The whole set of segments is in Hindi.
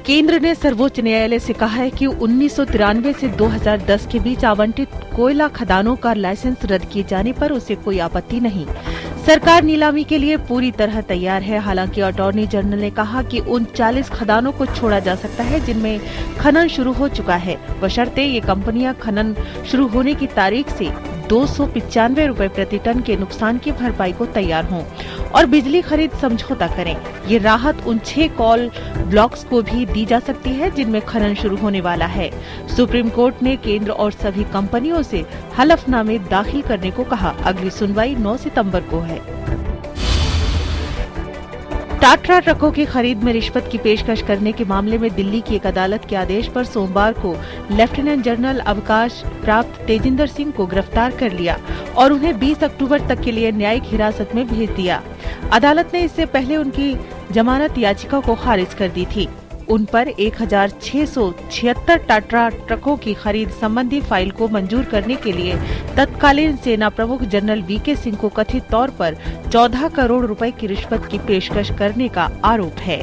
केंद्र ने सर्वोच्च न्यायालय से कहा है कि 1993 से 2010 के बीच आवंटित कोयला खदानों का लाइसेंस रद्द किए जाने पर उसे कोई आपत्ति नहीं। सरकार नीलामी के लिए पूरी तरह तैयार है। हालांकि अटॉर्नी जनरल ने कहा कि उन 40 खदानों को छोड़ा जा सकता है जिनमें खनन शुरू हो चुका है, बशर्ते ये कंपनियां खनन शुरू होने की तारीख से 295 रुपए प्रति टन के नुकसान की भरपाई को तैयार हों और बिजली खरीद समझौता करें। ये राहत उन 6 कोल ब्लॉक्स को भी दी जा सकती है जिनमें खनन शुरू होने वाला है। सुप्रीम कोर्ट ने केंद्र और सभी कंपनियों से हलफनामे दाखिल करने को कहा। अगली सुनवाई 9 सितंबर को है। टाटा ट्रकों की खरीद में रिश्वत की पेशकश करने के मामले में दिल्ली की एक अदालत के आदेश पर सोमवार को लेफ्टिनेंट जनरल अवकाश प्राप्त तेजिंदर सिंह को गिरफ्तार कर लिया और उन्हें 20 अक्टूबर तक के लिए न्यायिक हिरासत में भेज दिया। अदालत ने इससे पहले उनकी जमानत याचिका को खारिज कर दी थी। उन पर 1676 टाटा ट्रकों की खरीद संबंधी फाइल को मंजूर करने के लिए तत्कालीन सेना प्रमुख जनरल वीके सिंह को कथित तौर पर 14 करोड़ रुपए की रिश्वत की पेशकश करने का आरोप है।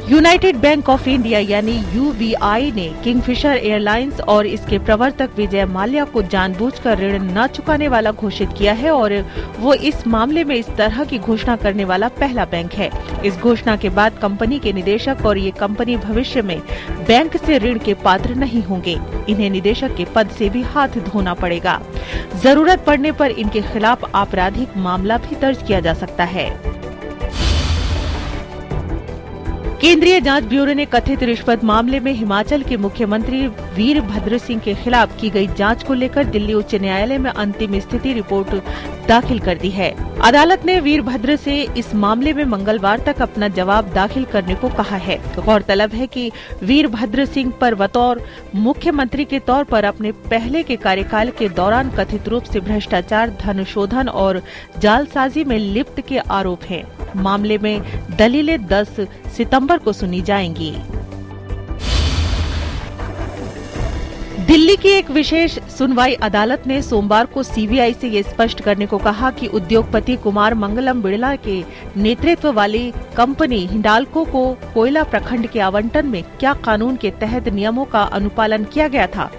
यूनाइटेड बैंक ऑफ इंडिया यानी यूबीआई ने किंगफिशर एयरलाइंस और इसके प्रवर्तक विजय माल्या को जानबूझकर ऋण न चुकाने वाला घोषित किया है और वो इस मामले में इस तरह की घोषणा करने वाला पहला बैंक है। इस घोषणा के बाद कंपनी के निदेशक और ये कंपनी भविष्य में बैंक से ऋण के पात्र नहीं होंगे। इन्हें निदेशक के पद से भी हाथ धोना पड़ेगा। जरूरत पड़ने पर इनके खिलाफ आपराधिक मामला भी दर्ज किया जा सकता है। केंद्रीय जांच ब्यूरो ने कथित रिश्वत मामले में हिमाचल के मुख्यमंत्री वीरभद्र सिंह के खिलाफ की गई जांच को लेकर दिल्ली उच्च न्यायालय में अंतिम स्थिति रिपोर्ट दाखिल कर दी है। अदालत ने वीरभद्र से इस मामले में मंगलवार तक अपना जवाब दाखिल करने को कहा है। गौरतलब है कि वीरभद्र सिंह पर बतौर मुख्यमंत्री के तौर पर अपने पहले के कार्यकाल के दौरान कथित रूप से भ्रष्टाचार, धन शोधन और जालसाजी में लिप्त के आरोप हैं। मामले में दलीलें 10 सितंबर को सुनी जाएंगी। दिल्ली की एक विशेष सुनवाई अदालत ने सोमवार को सीबीआई से ये स्पष्ट करने को कहा कि उद्योगपति कुमार मंगलम बिड़ला के नेतृत्व वाली कंपनी हिंडाल्को को कोयला प्रखंड के आवंटन में क्या कानून के तहत नियमों का अनुपालन किया गया था।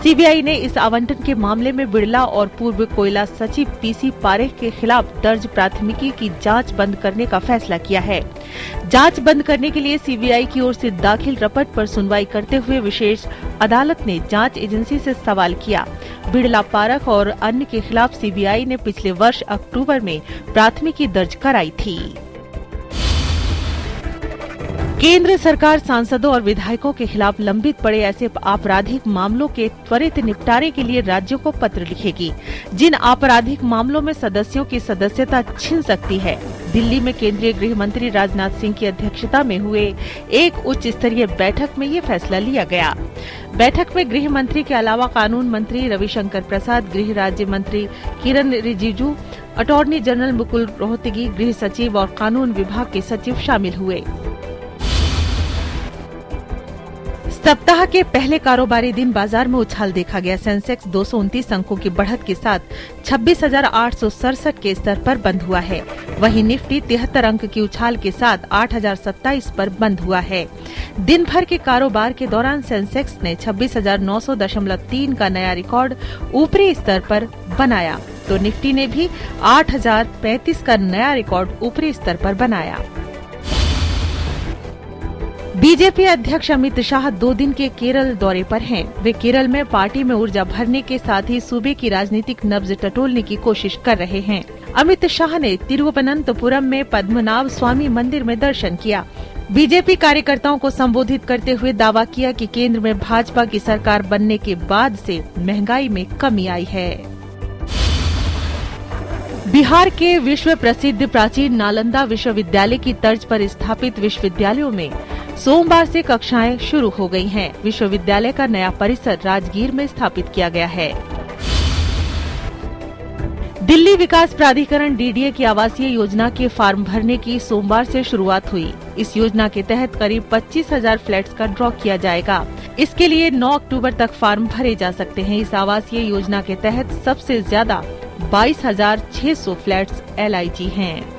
सीबीआई ने इस आवंटन के मामले में बिड़ला और पूर्व कोयला सचिव पीसी पारेख के खिलाफ दर्ज प्राथमिकी की जांच बंद करने का फैसला किया है। जांच बंद करने के लिए सीबीआई की ओर से दाखिल रपट पर सुनवाई करते हुए विशेष अदालत ने जांच एजेंसी से सवाल किया। बिड़ला, पारेख और अन्य के खिलाफ सीबीआई ने पिछले वर्ष अक्टूबर में प्राथमिकी दर्ज कराई थी। केंद्र सरकार सांसदों और विधायकों के खिलाफ लंबित पड़े ऐसे आपराधिक मामलों के त्वरित निपटारे के लिए राज्यों को पत्र लिखेगी जिन आपराधिक मामलों में सदस्यों की सदस्यता छिन सकती है। दिल्ली में केंद्रीय गृह मंत्री राजनाथ सिंह की अध्यक्षता में हुए एक उच्च स्तरीय बैठक में ये फैसला लिया गया। बैठक में गृह मंत्री के अलावा कानून मंत्री रविशंकर प्रसाद, गृह राज्य मंत्री किरण रिजिजू, अटॉर्नी जनरल मुकुल रोहतगी, गृह सचिव और कानून विभाग के सचिव शामिल हुए। सप्ताह के पहले कारोबारी दिन बाजार में उछाल देखा गया। सेंसेक्स 229 अंकों की बढ़त के साथ 26,867 के स्तर पर बंद हुआ है। वहीं निफ्टी 73 अंक की उछाल के साथ 8,027 पर बंद हुआ है। दिन भर के कारोबार के दौरान सेंसेक्स ने 26,900.3 का नया रिकॉर्ड ऊपरी स्तर पर बनाया, तो निफ्टी ने भी 8,035 का नया रिकॉर्ड ऊपरी स्तर पर बनाया। बीजेपी अध्यक्ष अमित शाह 2 दिन के केरल दौरे पर हैं। वे केरल में पार्टी में ऊर्जा भरने के साथ ही सूबे की राजनीतिक नब्ज टटोलने की कोशिश कर रहे हैं। अमित शाह ने तिरुवनंतपुरम में पद्मनाभ स्वामी मंदिर में दर्शन किया। बीजेपी कार्यकर्ताओं को संबोधित करते हुए दावा किया कि केंद्र में भाजपा की सरकार बनने के बाद से महंगाई में कमी आई है। बिहार के विश्व प्रसिद्ध प्राचीन नालंदा विश्वविद्यालय की तर्ज पर स्थापित विश्वविद्यालयों में सोमवार से कक्षाएं शुरू हो गई हैं। विश्वविद्यालय का नया परिसर राजगीर में स्थापित किया गया है। दिल्ली विकास प्राधिकरण डीडीए की आवासीय योजना के फॉर्म भरने की सोमवार से शुरुआत हुई। इस योजना के तहत करीब 25,000 फ्लैट्स का ड्रॉ किया जाएगा। इसके लिए 9 अक्टूबर तक फॉर्म भरे जा सकते हैं। इस आवासीय योजना के तहत सबसे ज्यादा 22,600 फ्लैट्स LIG हैं।